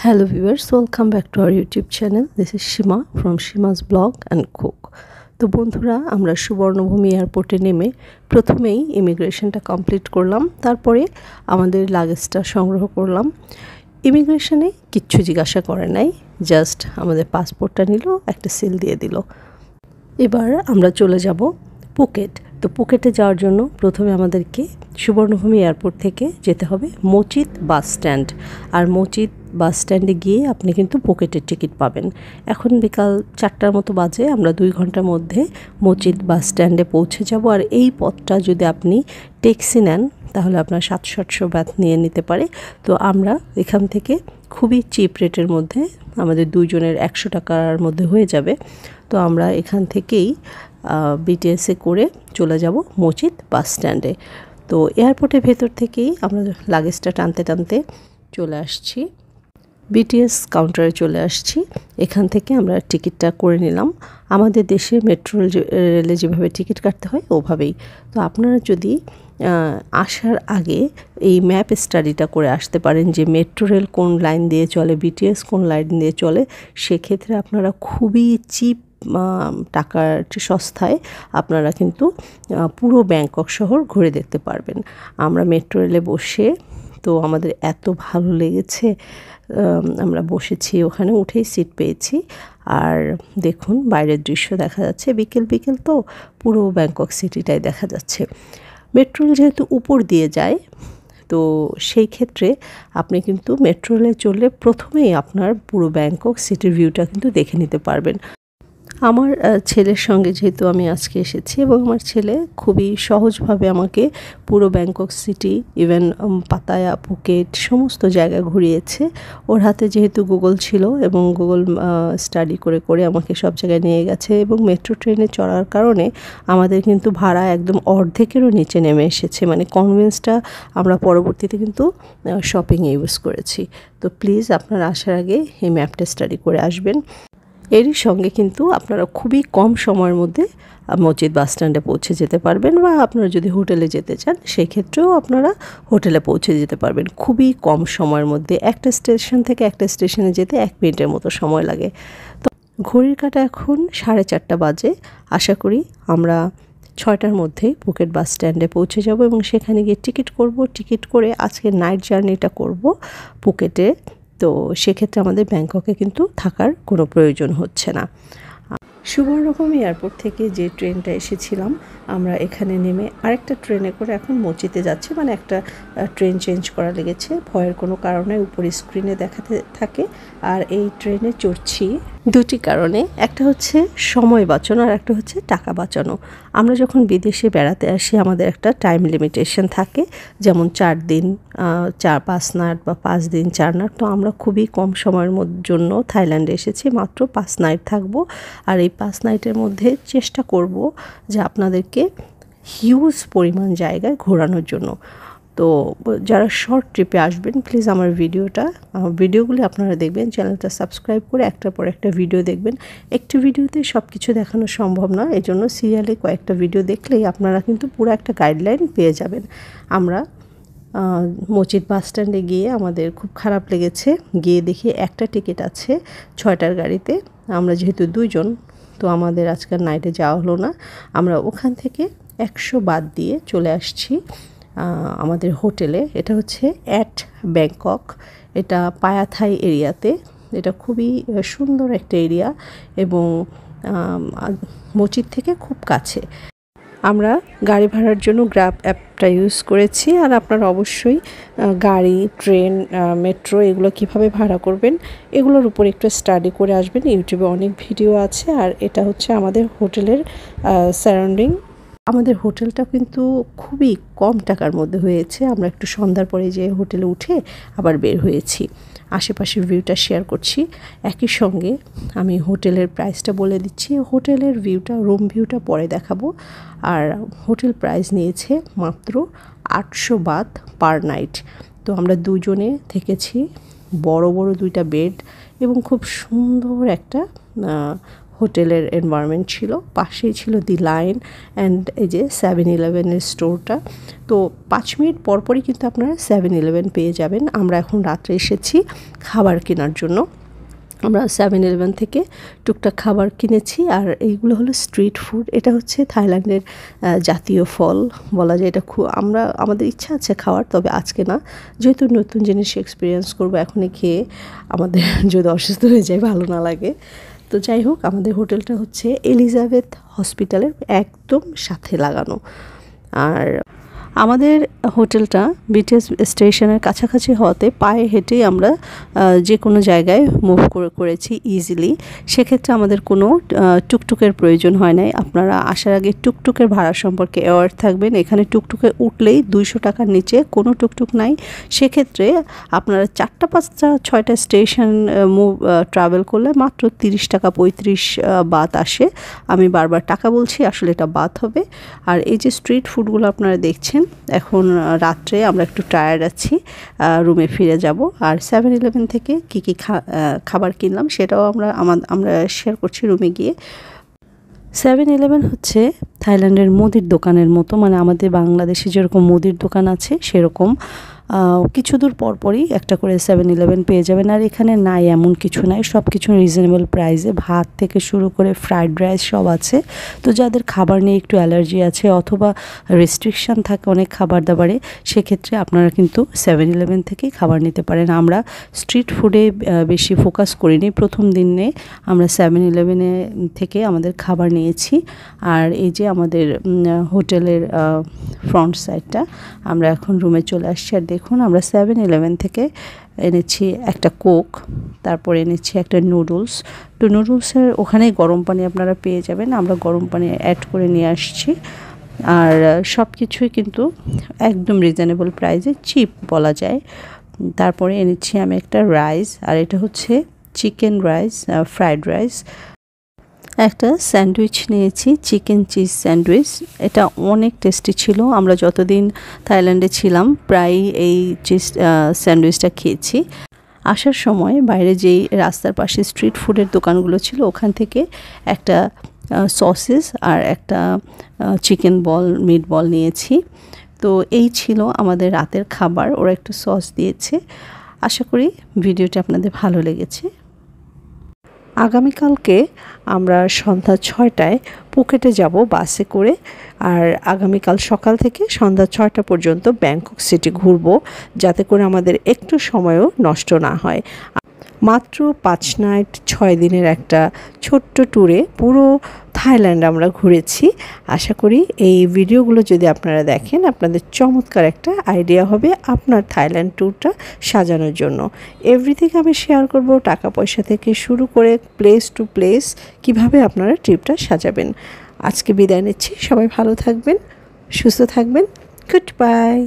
Hello viewers, welcome back to our YouTube channel. This is Shima from Shima's Blog and Cook. তো বন্ধুরা, আমরা সুবর্ণভূমি এয়ারপোর্টে নেমে প্রথমেই ইমিগ্রেশনটা কমপ্লিট করলাম। তারপরে আমাদের লাগেজটা সংগ্রহ করলাম। ইমিগ্রেশনে কিচ্ছু জিজ্ঞাসা করে নাই, জাস্ট আমাদের পাসপোর্টটা নিল, একটা সিল দিয়ে দিল। এবার আমরা চলে যাব পুকেট। তো পুকেটে যাওয়ার জন্য প্রথমে আমাদেরকে সুবর্ণভূমি এয়ারপোর্ট থেকে যেতে হবে মচিত বাস স্ট্যান্ড। আর মচিত বাস স্ট্যান্ডে গিয়ে আপনি কিন্তু পুকেটের টিকিট পাবেন। এখন বিকাল 4টার মতো বাজে, আমরা 2 ঘন্টার মধ্যে মচিত বাস স্ট্যান্ডে পৌঁছে যাব। আর এই পথটা যদি আপনি ট্যাক্সি নেন তাহলে আপনার 700-800 বাত নিয়ে নিতে পারে। তো আমরা এখান থেকে খুবই চিপ রেটের মধ্যে, আমাদের দুজনের 100 টাকার মধ্যে হয়ে যাবে। তো আমরা এখান থেকেই বিটিএসে করে চলে যাব মচিত বাস স্ট্যান্ডে। তো এয়ারপোর্টের ভেতর থেকেই আমরা লাগেজটা টানতে টানতে চলে আসছি, বিটিএস কাউন্টারে চলে আসছি। এখান থেকে আমরা টিকিটটা করে নিলাম। আমাদের দেশে মেট্রো রেলে যেভাবে টিকিট কাটতে হয় ওভাবেই। তো আপনারা যদি আসার আগে এই ম্যাপ স্টাডিটা করে আসতে পারেন যে মেট্রো রেল কোন লাইন দিয়ে চলে, বিটিএস কোন লাইন দিয়ে চলে, সেক্ষেত্রে আপনারা খুবই চিপ টাকার সস্তায় আপনারা কিন্তু পুরো ব্যাংকক শহর ঘুরে দেখতে পারবেন। আমরা মেট্রো রেলে বসে তো আমাদের এত ভালো লেগেছে, আমরা বসেছি, ওখানে উঠেই সিট পেয়েছি। আর দেখুন বাইরের দৃশ্য দেখা যাচ্ছে, বিকেল বিকেল তো পুরো ব্যাংকক সিটিটাই দেখা যাচ্ছে। মেট্রো রেল যেহেতু উপর দিয়ে যায়, তো সেই ক্ষেত্রে আপনি কিন্তু মেট্রো রেলে চললে প্রথমেই আপনার পুরো ব্যাংকক সিটির ভিউটা কিন্তু দেখে নিতে পারবেন। আমার ছেলের সঙ্গে যেহেতু আমি আজকে এসেছি এবং আমার ছেলে খুবই সহজভাবে আমাকে পুরো Bangkok city, even Pattaya, Phuket সমস্ত জায়গা ঘুরিয়েছে। ওর হাতে যেহেতু গুগল ছিল এবং গুগল স্টাডি করে করে আমাকে সব জায়গায় নিয়ে গেছে। এবং মেট্রো ট্রেনে চড়ার কারণে আমাদের কিন্তু ভাড়া একদম অর্ধেকেরও নিচে নেমে এসেছে। মানে কনভেন্সটা আমরা পরবর্তীতে কিন্তু শপিংয়ে ইউজ করেছি। তো প্লিজ আপনারা আসার আগে এই ম্যাপটা স্টাডি করে আসবেন। এরই সঙ্গে কিন্তু আপনারা খুবই কম সময়ের মধ্যে মসজিদ বাস স্ট্যান্ডে পৌঁছে যেতে পারবেন, বা আপনারা যদি হোটেলে যেতে চান সেই ক্ষেত্রেও আপনারা হোটেলে পৌঁছে যেতে পারবেন খুবই কম সময়ের মধ্যে। একটা স্টেশন থেকে একটা স্টেশনে যেতে 1 মিনিটের মতো সময় লাগে। তো ঘড়ির কাঁটা এখন 4:30 বাজে। আশা করি আমরা 6টার মধ্যেই পুকেট বাস স্ট্যান্ডে পৌঁছে যাব এবং সেখানে গিয়ে টিকিট করব। টিকিট করে আজকে নাইট জার্নিটা করব পুকেটে। তো সেক্ষেত্রে আমাদের ব্যাংককে কিন্তু থাকার কোনো প্রয়োজন হচ্ছে না। সুবর্ণভূমি এয়ারপোর্ট থেকে যে ট্রেনটা এসেছিলাম, আমরা এখানে নেমে আরেকটা ট্রেনে করে এখন মচিতে যাচ্ছি। মানে একটা ট্রেন চেঞ্জ করা লেগেছে, ভয়ের কোনো কারণে উপরে স্ক্রিনে দেখাতে থাকে। আর এই ট্রেনে চড়ছি 2টি কারণে, একটা হচ্ছে সময় বাঁচানো আর একটা হচ্ছে টাকা বাঁচানো। আমরা যখন বিদেশে বেড়াতে আসি আমাদের একটা টাইম লিমিটেশন থাকে, যেমন 4 দিন 4-5 নাইট বা 5 দিন 4 নাইট। তো আমরা খুবই কম সময়ের জন্য থাইল্যান্ডে এসেছি, মাত্র 5 নাইট থাকবো। আর এই 5 নাইটের মধ্যে চেষ্টা করব যে আপনাদেরকে হিউজ পরিমাণ জায়গায় ঘোরানোর জন্য। তো যারা শর্ট ট্রিপে আসবেন প্লিজ আমার ভিডিওগুলি আপনারা দেখবেন, চ্যানেলটা সাবস্ক্রাইব করে একটার পর একটা ভিডিও দেখবেন। একটি ভিডিওতে সব কিছু দেখানো সম্ভব না, এজন্য সিরিয়ালে কয়েকটা ভিডিও দেখলেই আপনারা কিন্তু পুরো একটা গাইডলাইন পেয়ে যাবেন। আমরা মচিত বাস স্ট্যান্ডে গিয়ে আমাদের খুব খারাপ লেগেছে, গিয়ে দেখি একটা টিকিট আছে 6টার গাড়িতে। আমরা যেহেতু 2 জন, তো আমাদের আজকের নাইটে যাওয়া হলো না। আমরা ওখান থেকে 100 বাদ দিয়ে চলে আসছি আমাদের হোটেলে। এটা হচ্ছে অ্যাট ব্যাংকক, এটা পায়াথাই এরিয়াতে। এটা খুবই সুন্দর একটা এরিয়া এবং মচিত থেকে খুব কাছে। আমরা গাড়ি ভাড়ার জন্য গ্র্যাব অ্যাপটা ইউজ করেছি। আর আপনারা অবশ্যই গাড়ি, ট্রেন, মেট্রো এগুলো কিভাবে ভাড়া করবেন এগুলোর উপর একটু স্টাডি করে আসবেন। ইউটিউবে অনেক ভিডিও আছে। আর এটা হচ্ছে আমাদের হোটেলের সারাউন্ডিং। আমাদের হোটেলটা কিন্তু খুবই কম টাকার মধ্যে হয়েছে। আমরা একটু সন্ধ্যার পরে যে হোটেলে উঠে আবার বের হয়েছি। আশেপাশের ভিউটা শেয়ার করছি, একই সঙ্গে আমি হোটেলের প্রাইসটা বলে দিচ্ছি। হোটেলের ভিউটা, রুম ভিউটা পরে দেখাবো। আর হোটেল প্রাইস নিয়েছে মাত্র 800 বাত পার নাইট। তো আমরা 2 জনে থেকেছি, বড় বড় 2টা বেড এবং খুব সুন্দর একটা হোটেলের এনভায়রনমেন্ট ছিল, পাশেই ছিল দি লাইন অ্যান্ড এই যে 7-Eleven-এর স্টোরটা। তো 5 মিনিট পরপরই কিন্তু আপনারা 7-Eleven পেয়ে যাবেন। আমরা এখন রাত্রে এসেছি খাবার কেনার জন্য। আমরা 7-Eleven থেকে টুকটাক খাবার কিনেছি। আর এইগুলো হলো স্ট্রিট ফুড। এটা হচ্ছে থাইল্যান্ডের জাতীয় ফল বলা যায়। এটা আমাদের ইচ্ছা আছে খাওয়ার, তবে আজকে না, যেহেতু নতুন জিনিস এক্সপিরিয়েন্স করবো। এখনই খেয়ে আমাদের যদি অসুস্থ হয়ে যায়, ভালো না লাগে। তো যাই হোক, আমাদের হোটেলটা হচ্ছে এলিজাবেথ হসপিটালের একদম সাথে লাগানো। আর আমাদের হোটেলটা বিটিএস স্টেশনের কাছাকাছি হওয়াতে পায়ে হেঁটেই আমরা যে কোনো জায়গায় মুভ করেছি ইজিলি। সেক্ষেত্রে আমাদের কোনো টুকটুকের প্রয়োজন হয় নাই। আপনারা আসার আগে টুকটুকের ভাড়া সম্পর্কে অ্যাওয়ার থাকবেন। এখানে টুকটুকে উঠলেই 200 টাকার নিচে কোনো টুকটুক নাই। সেক্ষেত্রে আপনারা 4টা 5টা 6টা স্টেশন ট্রাভেল করলে মাত্র 30 টাকা 35 বাত আসে। আমি বারবার টাকা বলছি, আসলে এটা বাত হবে। আর এই যে স্ট্রিট ফুডগুলো আপনারা দেখছেন, এখন রাত্রে আমরা একটু টায়ার্ড আছি, রুমে ফিরে যাব। আর 7-Eleven থেকে কী কী খাবার কিনলাম সেটাও আমরা শেয়ার করছি রুমে গিয়ে। 7-Eleven হচ্ছে থাইল্যান্ডের মুদির দোকানের মতো, মানে আমাদের বাংলাদেশে যেরকম মুদির দোকান আছে সেরকম কিছু দূর পরপরই একটা করে 7-Eleven পেয়ে যাবেন। আর এখানে নাই এমন কিছু নাই, সব কিছু রিজনেবল প্রাইসে, ভাত থেকে শুরু করে ফ্রাইড রাইস সব আছে। তো যাদের খাবার নিয়ে একটু অ্যালার্জি আছে অথবা রেস্ট্রিকশান থাকে অনেক খাবার দাবারে, সেক্ষেত্রে আপনারা কিন্তু 7-Eleven থেকেই খাবার নিতে পারেন। আমরা স্ট্রিট ফুডে বেশি ফোকাস করিনি। প্রথম দিনে আমরা 7-Eleven থেকে আমাদের খাবার নিয়েছি। আর এই যে আমাদের হোটেলের ফ্রন্ট সাইডটা, আমরা এখন রুমে চলে আসছি। আর দেখুন, আমরা 7-Eleven থেকে এনেছি একটা কোক, তারপর এনেছি একটা নুডলস। তো নুডলসের ওখানেই গরম পানি আপনারা পেয়ে যাবেন, আমরা গরম পানি অ্যাড করে নিয়ে আসছি। আর সব কিছুই কিন্তু একদম রিজনেবল প্রাইসে, চিপ বলা যায়। তারপরে এনেছি আমি একটা রাইস, আর এটা হচ্ছে চিকেন রাইস, ফ্রাইড রাইস। একটা স্যান্ডউইচ নিয়েছি, চিকেন চিজ স্যান্ডউইচ। এটা অনেক টেস্টি ছিল। আমরা যতদিন থাইল্যান্ডে ছিলাম প্রায় এই চিজ স্যান্ডউইচটা খেয়েছি। আসার সময় বাইরে যেই রাস্তার পাশে স্ট্রিট ফুডের দোকানগুলো ছিল, ওখান থেকে একটা সসেস আর একটা চিকেন বল, মিট বল নিয়েছি। তো এই ছিল আমাদের রাতের খাবার। ওরা একটু সস দিয়েছে। আশা করি ভিডিওটি আপনাদের ভালো লেগেছে। আগামীকালকে আমরা সন্ধ্যা 6টায় পুকেটে যাব বাসে করে। আর আগামীকাল সকাল থেকে সন্ধ্যা 6টা পর্যন্ত ব্যাংকক সিটি ঘুরবো, যাতে করে আমাদের একটু সময়ও নষ্ট না হয়। মাত্র 5 নাইট 6 দিনের একটা ছোট্ট ট্যুরে পুরো থাইল্যান্ড আমরা ঘুরেছি। আশা করি এই ভিডিওগুলো যদি আপনারা দেখেন, আপনাদের চমৎকার একটা আইডিয়া হবে আপনার থাইল্যান্ড ট্যুরটা সাজানোর জন্য। এভরিথিং আমি শেয়ার করব, টাকা পয়সা থেকে শুরু করে প্লেস টু প্লেস কিভাবে আপনারা ট্রিপটা সাজাবেন। আজকে বিদায় নিচ্ছি। সবাই ভালো থাকবেন, সুস্থ থাকবেন। Good bye.